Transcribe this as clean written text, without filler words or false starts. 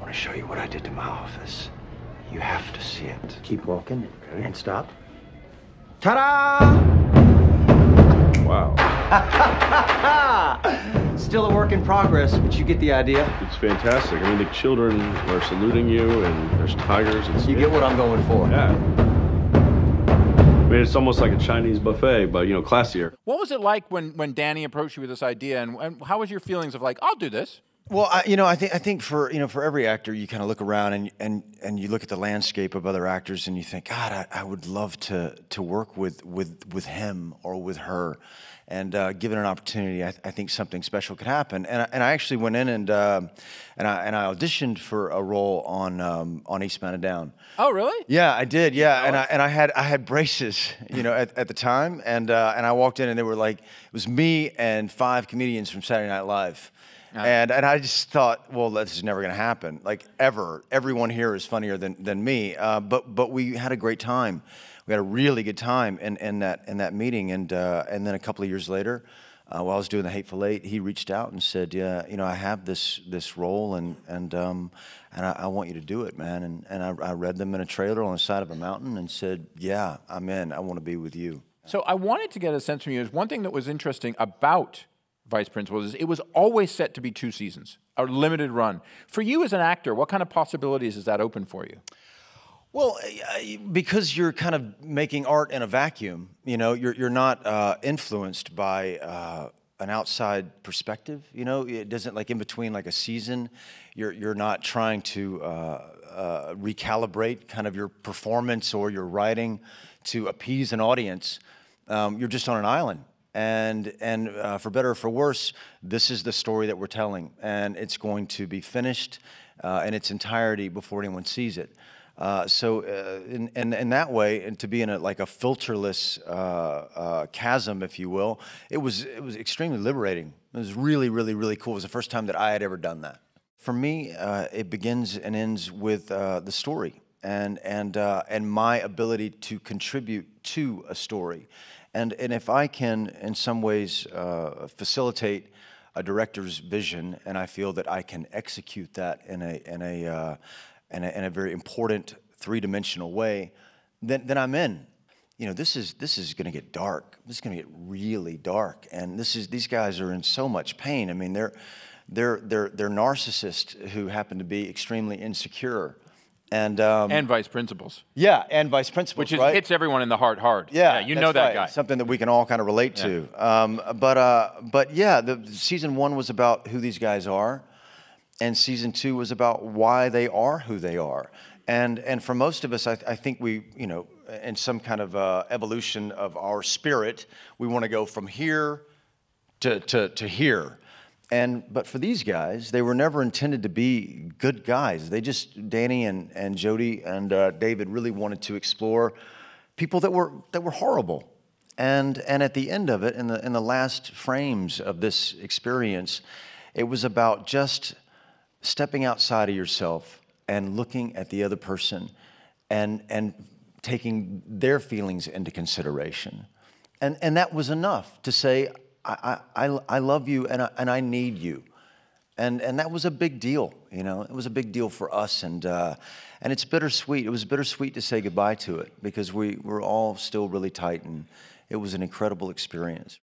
to show you what I did to my office. You have to see it. Keep walking and stop. Ta-da! Wow. Still a work in progress, but you get the idea. It's fantastic. I mean, the children are saluting you, and there's tigers. You get what I'm going for. Yeah. I mean, it's almost like a Chinese buffet, but, you know, classier. What was it like when Danny approached you with this idea, and how was your feelings of like, I'll do this? Well, I think for every actor, you kind of look around and you look at the landscape of other actors and you think, God, I would love to work with him or with her, and given an opportunity, I think something special could happen. And I actually went in and I auditioned for a role on Eastbound and Down. Oh, really? Yeah, I did. Yeah, and I had braces, at the time, and I walked in and they were like, it was me and 5 comedians from Saturday Night Live. And I just thought, well, this is never going to happen, like ever. Everyone here is funnier than me. But we had a great time. We had a really good time in that meeting. And then a couple of years later, while I was doing The Hateful Eight, he reached out and said, yeah, I have this role and I want you to do it, man. And I read them in a trailer on the side of a mountain and said, yeah, I'm in. I want to be with you. So I wanted to get a sense from you. Is one thing that was interesting about Vice Principals is it was always set to be 2 seasons, a limited run. For you as an actor, what kind of possibilities does that open for you? Well, because you're kind of making art in a vacuum, you're not influenced by an outside perspective. It doesn't, like, in between like a season, you're not trying to recalibrate kind of your performance or your writing to appease an audience. You're just on an island. And for better or for worse, this is the story that we're telling, and it's going to be finished in its entirety before anyone sees it. So in that way, and to be in a filterless chasm, if you will, it was extremely liberating. It was really, really, really cool. It was the first time that I had ever done that. For me, it begins and ends with the story and my ability to contribute to a story. And if I can, in some ways, facilitate a director's vision, and I feel that I can execute that in a very important 3-dimensional way, then I'm in. This is going to get dark. This is going to get really dark, and these guys are in so much pain. I mean, they're narcissists who happen to be extremely insecure. And Vice Principals. Yeah, and Vice Principals, which right? hits everyone in the heart hard. Yeah, you know that right. guy. Something that we can all kind of relate to. But yeah, the season 1 was about who these guys are, and season 2 was about why they are who they are. And for most of us, I think we, in some kind of evolution of our spirit, we want to go from here to here. But for these guys, they were never intended to be good guys. They just, Danny and Jody and David really wanted to explore people that were horrible. And at the end of it, in the last frames of this experience, it was about just stepping outside of yourself and looking at the other person and taking their feelings into consideration. And that was enough to say, I love you and I need you, and that was a big deal. It was a big deal for us, and it's bittersweet. It was bittersweet to say goodbye to it because we were all still really tight, and it was an incredible experience.